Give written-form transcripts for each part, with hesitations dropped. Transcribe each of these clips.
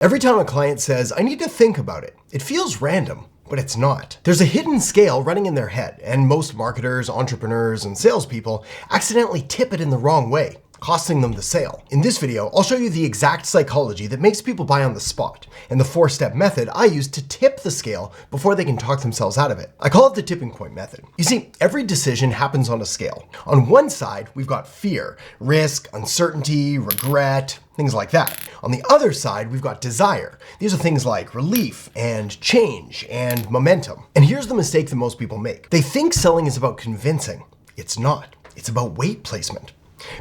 Every time a client says, I need to think about it, it feels random, but it's not. There's a hidden scale running in their head, and most marketers, entrepreneurs, and salespeople accidentally tip it in the wrong way, costing them the sale. In this video, I'll show you the exact psychology that makes people buy on the spot, and the 4-step method I use to tip the scale before they can talk themselves out of it. I call it the tipping point method. You see, every decision happens on a scale. On one side, we've got fear, risk, uncertainty, regret, things like that. On the other side, we've got desire. These are things like relief and change and momentum. And here's the mistake that most people make. They think selling is about convincing. It's not. It's about weight placement.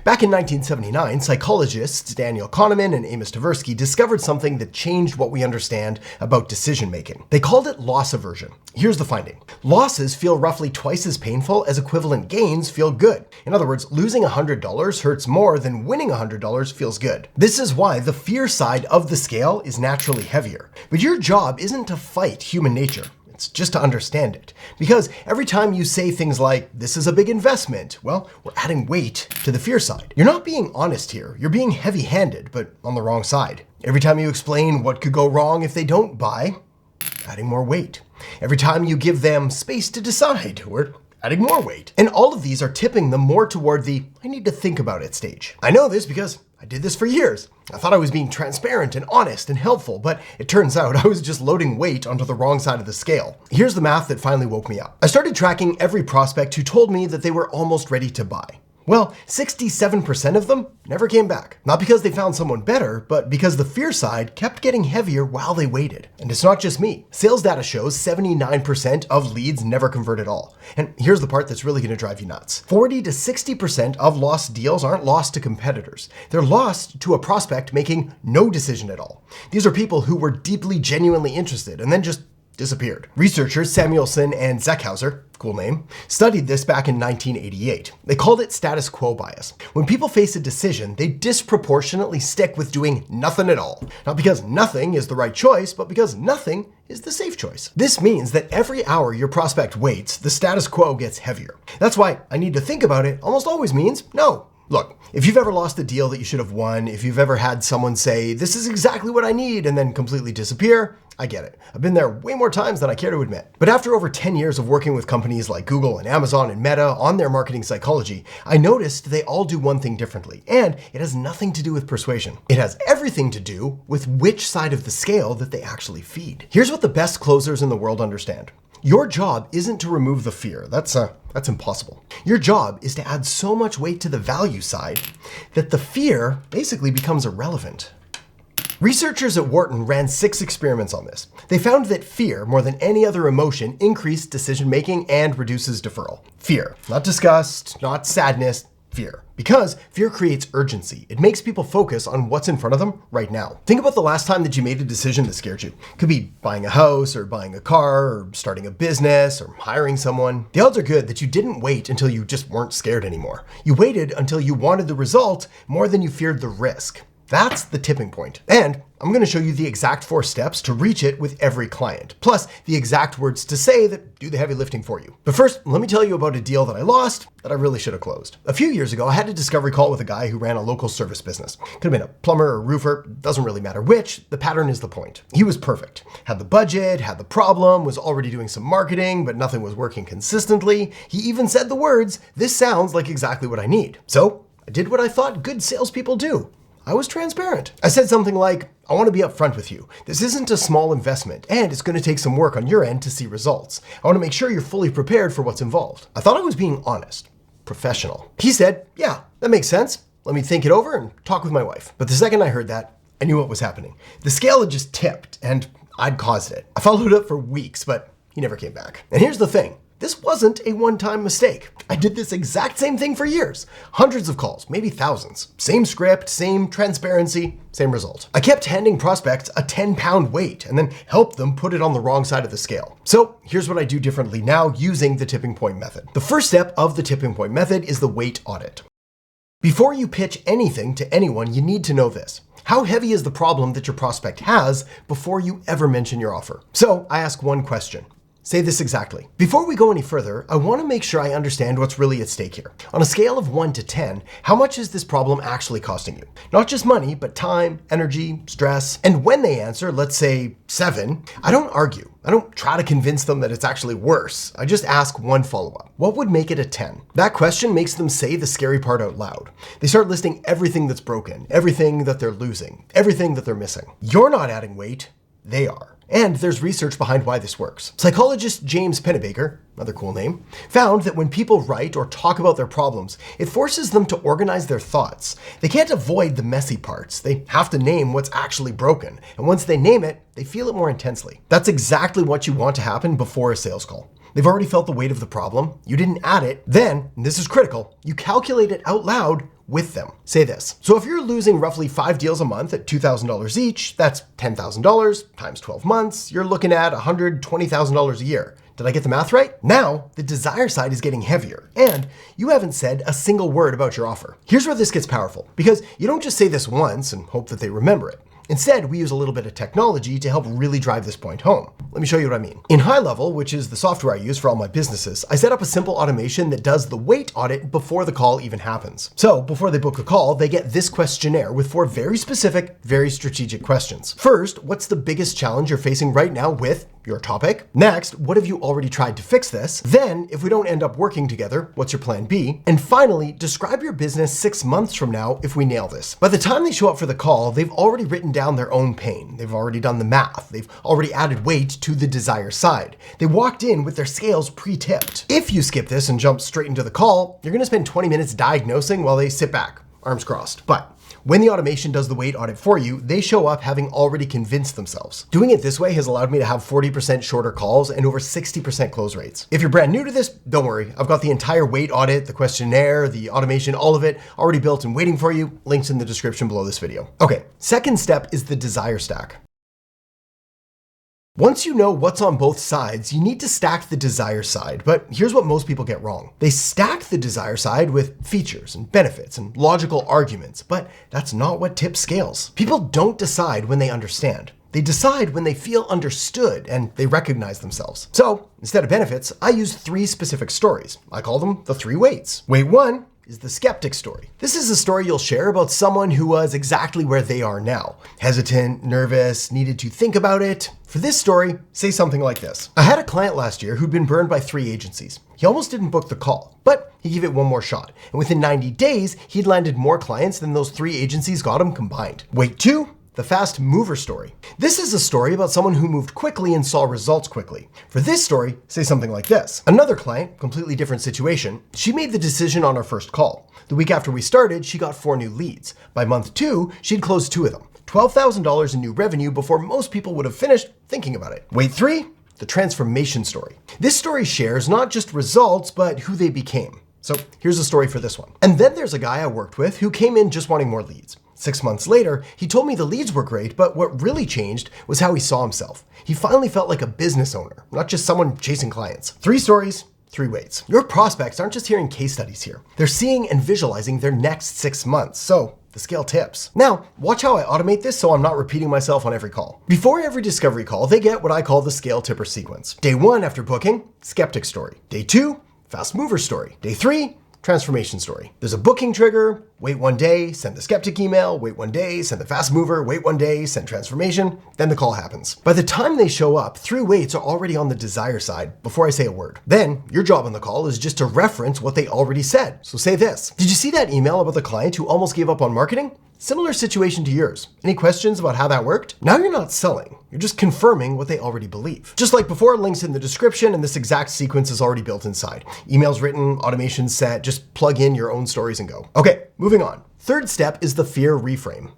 Back in 1979, psychologists Daniel Kahneman and Amos Tversky discovered something that changed what we understand about decision-making. They called it loss aversion. Here's the finding. Losses feel roughly twice as painful as equivalent gains feel good. In other words, losing $100 hurts more than winning $100 feels good. This is why the fear side of the scale is naturally heavier. But your job isn't to fight human nature. It's just to understand it. Because every time you say things like, this is a big investment, well, we're adding weight to the fear side. You're not being honest here. You're being heavy-handed, but on the wrong side. Every time you explain what could go wrong if they don't buy, adding more weight. Every time you give them space to decide, we're adding more weight. And all of these are tipping them more toward the I need to think about it stage. I know this because I did this for years. I thought I was being transparent and honest and helpful, but it turns out I was just loading weight onto the wrong side of the scale. Here's the math that finally woke me up. I started tracking every prospect who told me that they were almost ready to buy. Well, 67% of them never came back. Not because they found someone better, but because the fear side kept getting heavier while they waited. And it's not just me. Sales data shows 79% of leads never convert at all. And here's the part that's really going to drive you nuts. 40 to 60% of lost deals aren't lost to competitors. They're lost to a prospect making no decision at all. These are people who were deeply, genuinely interested and then just disappeared. Researchers Samuelson and Zeckhauser, cool name, studied this back in 1988. They called it status quo bias. When people face a decision, they disproportionately stick with doing nothing at all. Not because nothing is the right choice, but because nothing is the safe choice. This means that every hour your prospect waits, the status quo gets heavier. That's why I need to think about it almost always means no. Look, if you've ever lost a deal that you should have won, if you've ever had someone say, this is exactly what I need, and then completely disappear, I get it. I've been there way more times than I care to admit. But after over 10 years of working with companies like Google and Amazon and Meta on their marketing psychology, I noticed they all do one thing differently, and it has nothing to do with persuasion. It has everything to do with which side of the scale that they actually feed. Here's what the best closers in the world understand. Your job isn't to remove the fear. That's impossible. Your job is to add so much weight to the value side that the fear basically becomes irrelevant. Researchers at Wharton ran 6 experiments on this. They found that fear, more than any other emotion, increased decision-making and reduces deferral. Fear, not disgust, not sadness, fear. Because fear creates urgency. It makes people focus on what's in front of them right now. Think about the last time that you made a decision that scared you. Could be buying a house or buying a car or starting a business or hiring someone. The odds are good that you didn't wait until you just weren't scared anymore. You waited until you wanted the result more than you feared the risk. That's the tipping point. And I'm going to show you the exact 4 steps to reach it with every client, plus the exact words to say that do the heavy lifting for you. But first, let me tell you about a deal that I lost that I really should have closed. A few years ago, I had a discovery call with a guy who ran a local service business. Could have been a plumber or roofer, doesn't really matter which, the pattern is the point. He was perfect. Had the budget, had the problem, was already doing some marketing, but nothing was working consistently. He even said the words, this sounds like exactly what I need. So I did what I thought good salespeople do. I was transparent. I said something like, I want to be upfront with you. This isn't a small investment, and it's going to take some work on your end to see results. I want to make sure you're fully prepared for what's involved. I thought I was being honest, professional. He said, yeah, that makes sense. Let me think it over and talk with my wife. But the second I heard that, I knew what was happening. The scale had just tipped, and I'd caused it. I followed up for weeks, but he never came back. And here's the thing. This wasn't a one-time mistake. I did this exact same thing for years. Hundreds of calls, maybe thousands. Same script, same transparency, same result. I kept handing prospects a 10-pound weight and then helped them put it on the wrong side of the scale. So here's what I do differently now using the tipping point method. The first step of the tipping point method is the weight audit. Before you pitch anything to anyone, you need to know this. How heavy is the problem that your prospect has before you ever mention your offer? So I ask one question. Say this exactly. Before we go any further, I want to make sure I understand what's really at stake here. On a scale of 1 to 10, how much is this problem actually costing you? Not just money, but time, energy, stress. And when they answer, let's say 7, I don't argue. I don't try to convince them that it's actually worse. I just ask one follow-up. What would make it a 10? That question makes them say the scary part out loud. They start listing everything that's broken, everything that they're losing, everything that they're missing. You're not adding weight, they are. And there's research behind why this works. Psychologist James Pennebaker, another cool name, found that when people write or talk about their problems, it forces them to organize their thoughts. They can't avoid the messy parts. They have to name what's actually broken. And once they name it, they feel it more intensely. That's exactly what you want to happen before a sales call. They've already felt the weight of the problem. You didn't add it. Then, and this is critical, you calculate it out loud with them. Say this. So if you're losing roughly 5 deals a month at $2,000 each, that's $10,000 times 12 months. You're looking at $120,000 a year. Did I get the math right? Now, the desire side is getting heavier, and you haven't said a single word about your offer. Here's where this gets powerful, because you don't just say this once and hope that they remember it. Instead, we use a little bit of technology to help really drive this point home. Let me show you what I mean. In High Level, which is the software I use for all my businesses, I set up a simple automation that does the weight audit before the call even happens. So before they book a call, they get this questionnaire with 4 very specific, very strategic questions. First, what's the biggest challenge you're facing right now with your topic? Next, what have you already tried to fix this? Then, if we don't end up working together, what's your plan B? And finally, describe your business 6 months from now if we nail this. By the time they show up for the call, they've already written down their own pain. They've already done the math. They've already added weight to the desire side. They walked in with their scales pre-tipped. If you skip this and jump straight into the call, you're gonna spend 20 minutes diagnosing while they sit back, arms crossed. But when the automation does the weight audit for you, they show up having already convinced themselves. Doing it this way has allowed me to have 40% shorter calls and over 60% close rates. If you're brand new to this, don't worry. I've got the entire weight audit, the questionnaire, the automation, all of it already built and waiting for you. Links in the description below this video. Okay, second step is the desire stack. Once you know what's on both sides, you need to stack the desire side, but here's what most people get wrong. They stack the desire side with features and benefits and logical arguments, but that's not what tips scales. People don't decide when they understand. They decide when they feel understood and they recognize themselves. So instead of benefits, I use 3 specific stories. I call them the 3 weights. Weight 1 is the skeptic story. This is a story you'll share about someone who was exactly where they are now. Hesitant, nervous, needed to think about it. For this story, say something like this. I had a client last year who'd been burned by 3 agencies. He almost didn't book the call, but he gave it one more shot. And within 90 days, he'd landed more clients than those 3 agencies got him combined. Weight 2, the fast mover story. This is a story about someone who moved quickly and saw results quickly. For this story, say something like this. Another client, completely different situation, she made the decision on our first call. The week after we started, she got 4 new leads. By month 2, she'd closed 2 of them. $12,000 in new revenue before most people would have finished thinking about it. Weight 3, the transformation story. This story shares not just results, but who they became. So here's a story for this one. And then there's a guy I worked with who came in just wanting more leads. 6 months later, he told me the leads were great, but what really changed was how he saw himself. He finally felt like a business owner, not just someone chasing clients. 3 stories, 3 weights. Your prospects aren't just hearing case studies here. They're seeing and visualizing their next 6 months. So the scale tips. Now, watch how I automate this so I'm not repeating myself on every call. Before every discovery call, they get what I call the scale tipper sequence. Day 1 after booking, skeptic story. Day 2, fast mover story. Day 3, transformation story. There's a booking trigger, wait 1 day, send the skeptic email, wait 1 day, send the fast mover, wait 1 day, send transformation, then the call happens. By the time they show up, 3 weights are already on the desire side before I say a word. Then your job on the call is just to reference what they already said. So say this. Did you see that email about the client who almost gave up on marketing? Similar situation to yours. Any questions about how that worked? Now you're not selling. You're just confirming what they already believe. Just like before, links in the description, and this exact sequence is already built inside. Emails written, automation set, just plug in your own stories and go. Okay, moving on. Third step is the fear reframe.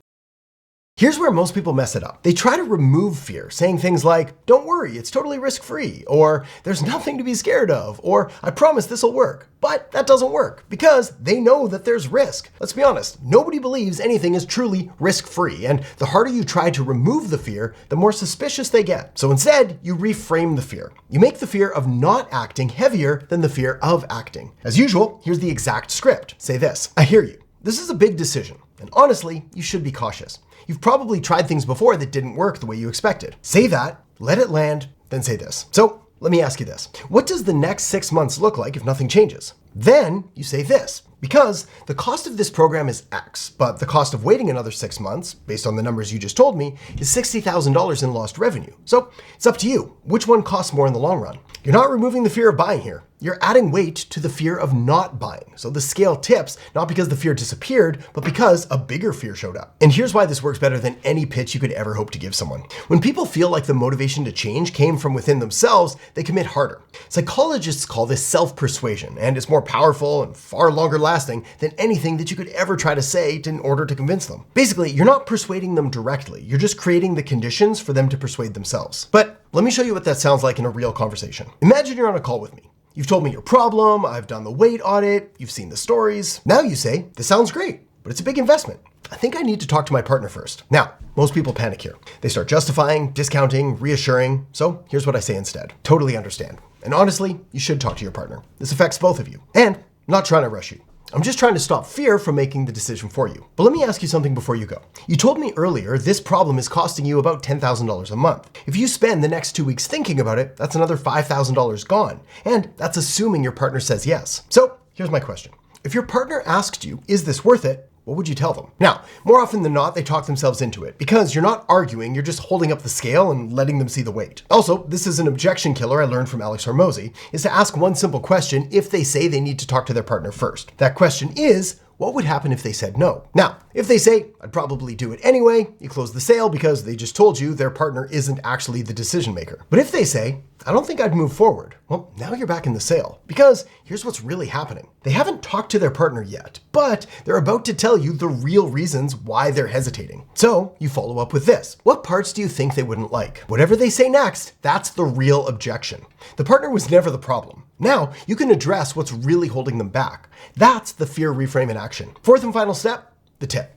Here's where most people mess it up. They try to remove fear, saying things like, don't worry, it's totally risk-free, or there's nothing to be scared of, or I promise this will work. But that doesn't work because they know that there's risk. Let's be honest, nobody believes anything is truly risk-free, and the harder you try to remove the fear, the more suspicious they get. So instead, you reframe the fear. You make the fear of not acting heavier than the fear of acting. As usual, here's the exact script. Say this, I hear you. This is a big decision, and honestly, you should be cautious. You've probably tried things before that didn't work the way you expected. Say that, let it land, then say this. So let me ask you this. What does the next 6 months look like if nothing changes? Then you say this. Because the cost of this program is X, but the cost of waiting another 6 months, based on the numbers you just told me, is $60,000 in lost revenue. So it's up to you. Which one costs more in the long run? You're not removing the fear of buying here. You're adding weight to the fear of not buying. So the scale tips, not because the fear disappeared, but because a bigger fear showed up. And here's why this works better than any pitch you could ever hope to give someone. When people feel like the motivation to change came from within themselves, they commit harder. Psychologists call this self-persuasion, and it's more powerful and far longer lasting than anything that you could ever try to say in order to convince them. Basically, you're not persuading them directly. You're just creating the conditions for them to persuade themselves. But let me show you what that sounds like in a real conversation. Imagine you're on a call with me. You've told me your problem, I've done the weight audit, you've seen the stories. Now you say, this sounds great, but it's a big investment. I think I need to talk to my partner first. Now, most people panic here. They start justifying, discounting, reassuring. So here's what I say instead. Totally understand. And honestly, you should talk to your partner. This affects both of you. And I'm not trying to rush you. I'm just trying to stop fear from making the decision for you. But let me ask you something before you go. You told me earlier this problem is costing you about $10,000 a month. If you spend the next 2 weeks thinking about it, that's another $5,000 gone. And that's assuming your partner says yes. So here's my question. If your partner asked you, is this worth it? What would you tell them? Now, more often than not, they talk themselves into it because you're not arguing, you're just holding up the scale and letting them see the weight. Also, this is an objection killer I learned from Alex Hormozi, is to ask one simple question if they say they need to talk to their partner first. That question is, what would happen if they said no? Now, if they say, I'd probably do it anyway, you close the sale because they just told you their partner isn't actually the decision maker. But if they say, I don't think I'd move forward, well, now you're back in the sale. Because here's what's really happening. They haven't talked to their partner yet, but they're about to tell you the real reasons why they're hesitating. So you follow up with this. What parts do you think they wouldn't like? Whatever they say next, that's the real objection. The partner was never the problem. Now you can address what's really holding them back. That's the fear reframe in action. Fourth and final step, the tip.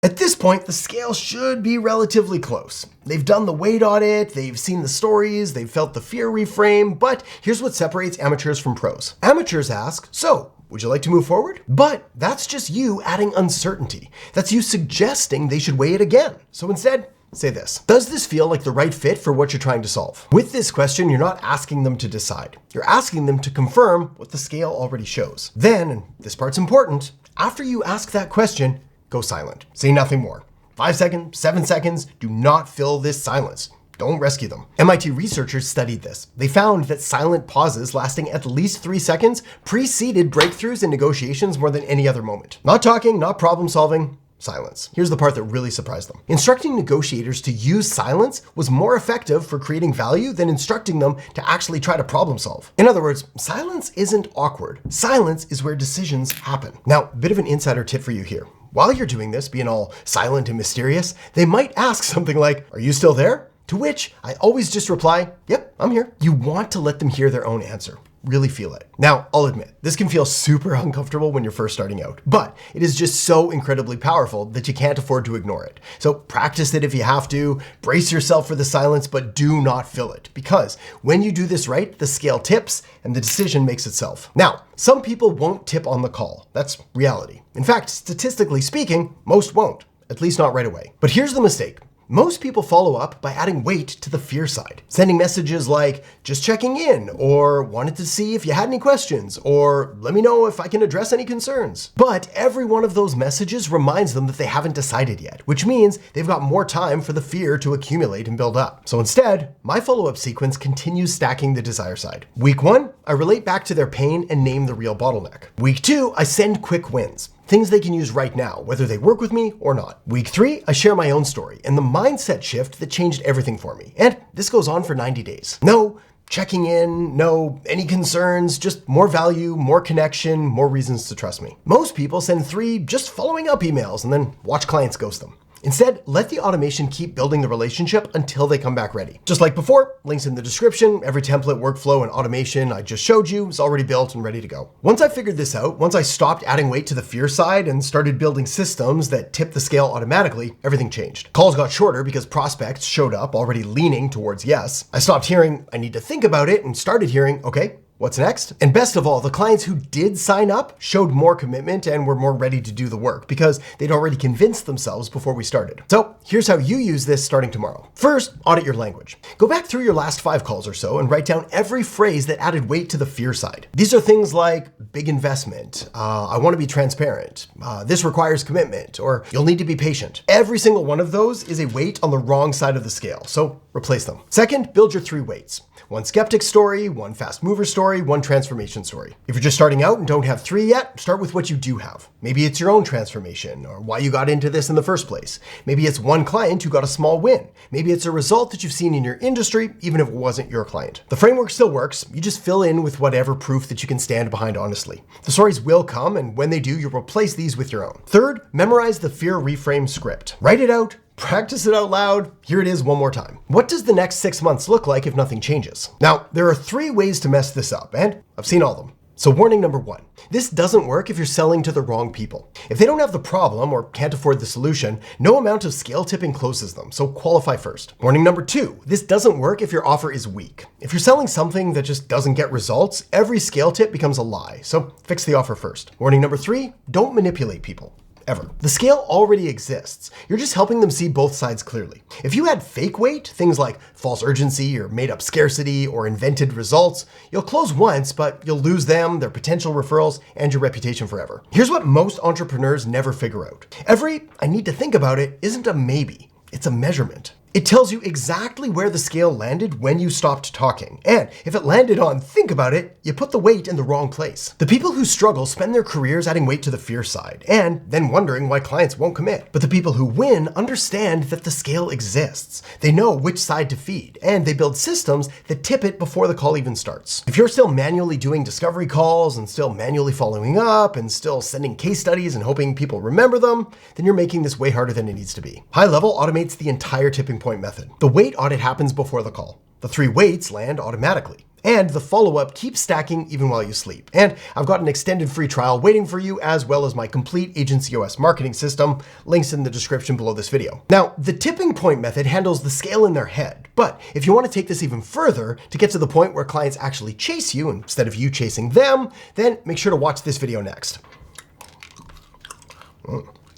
At this point, the scale should be relatively close. They've done the weight audit, they've seen the stories, they've felt the fear reframe, but here's what separates amateurs from pros. Amateurs ask, so, would you like to move forward? But that's just you adding uncertainty. That's you suggesting they should weigh it again. So instead, say this. Does this feel like the right fit for what you're trying to solve? With this question, you're not asking them to decide. You're asking them to confirm what the scale already shows. Then, and this part's important, after you ask that question, go silent. Say nothing more. 5 seconds, 7 seconds, do not fill this silence. Don't rescue them. MIT researchers studied this. They found that silent pauses lasting at least 3 seconds preceded breakthroughs in negotiations more than any other moment. Not talking, not problem solving, silence. Here's the part that really surprised them. Instructing negotiators to use silence was more effective for creating value than instructing them to actually try to problem solve. In other words, silence isn't awkward. Silence is where decisions happen. Now, a bit of an insider tip for you here. While you're doing this, being all silent and mysterious, they might ask something like, "Are you still there?" To which I always just reply, "Yep, I'm here." You want to let them hear their own answer. Really feel it. Now, I'll admit, this can feel super uncomfortable when you're first starting out, but it is just so incredibly powerful that you can't afford to ignore it. So practice it if you have to, brace yourself for the silence, but do not fill it. Because when you do this right, the scale tips and the decision makes itself. Now, some people won't tip on the call. That's reality. In fact, statistically speaking, most won't, at least not right away. But here's the mistake. Most people follow up by adding weight to the fear side, sending messages like, just checking in, or wanted to see if you had any questions, or let me know if I can address any concerns. But every one of those messages reminds them that they haven't decided yet, which means they've got more time for the fear to accumulate and build up. So instead, my follow-up sequence continues stacking the desire side. Week 1, I relate back to their pain and name the real bottleneck. Week 2, I send quick wins. Things they can use right now, whether they work with me or not. Week 3, I share my own story and the mindset shift that changed everything for me. And this goes on for 90 days. No checking in, no any concerns, just more value, more connection, more reasons to trust me. Most people send 3 just following up emails and then watch clients ghost them. Instead, let the automation keep building the relationship until they come back ready. Just like before, links in the description, every template, workflow, and automation I just showed you is already built and ready to go. Once I figured this out, once I stopped adding weight to the fear side and started building systems that tip the scale automatically, everything changed. Calls got shorter because prospects showed up already leaning towards yes. I stopped hearing, I need to think about it, and started hearing, okay, What's next? And best of all, the clients who did sign up showed more commitment and were more ready to do the work because they'd already convinced themselves before we started. So here's how you use this starting tomorrow. First, audit your language. Go back through your last 5 calls or so and write down every phrase that added weight to the fear side. These are things like big investment, I want to be transparent, this requires commitment, or you'll need to be patient. Every single one of those is a weight on the wrong side of the scale, so replace them. Second, build your 3 weights. 1 skeptic story, 1 fast mover story, 1 transformation story. If you're just starting out and don't have 3 yet, start with what you do have. Maybe it's your own transformation or why you got into this in the first place. Maybe it's 1 client who got a small win. Maybe it's a result that you've seen in your industry, even if it wasn't your client. The framework still works. You just fill in with whatever proof that you can stand behind honestly. The stories will come, and when they do, you'll replace these with your own. Third, memorize the fear reframe script. Write it out, practice it out loud. Here it is one more time. What does the next 6 months look like if nothing changes? Now, there are 3 ways to mess this up, and I've seen all of them. So warning number 1, this doesn't work if you're selling to the wrong people. If they don't have the problem or can't afford the solution, no amount of scale tipping closes them, so qualify first. Warning number 2, this doesn't work if your offer is weak. If you're selling something that just doesn't get results, every scale tip becomes a lie, so fix the offer first. Warning number 3, don't manipulate people. Ever. The scale already exists. You're just helping them see both sides clearly. If you add fake weight, things like false urgency or made up scarcity or invented results, you'll close once, but you'll lose them, their potential referrals, and your reputation forever. Here's what most entrepreneurs never figure out. Every "I need to think about it" isn't a maybe, it's a measurement. It tells you exactly where the scale landed when you stopped talking. And if it landed on "think about it," you put the weight in the wrong place. The people who struggle spend their careers adding weight to the fear side and then wondering why clients won't commit. But the people who win understand that the scale exists. They know which side to feed, and they build systems that tip it before the call even starts. If you're still manually doing discovery calls and still manually following up and still sending case studies and hoping people remember them, then you're making this way harder than it needs to be. High Level automates the entire tipping point method. The weight audit happens before the call. The 3 weights land automatically. And the follow-up keeps stacking even while you sleep. And I've got an extended free trial waiting for you, as well as my complete Agency OS marketing system. Links in the description below this video. Now, the tipping point method handles the scale in their head. But if you want to take this even further to get to the point where clients actually chase you instead of you chasing them, then make sure to watch this video next.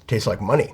Tastes like money.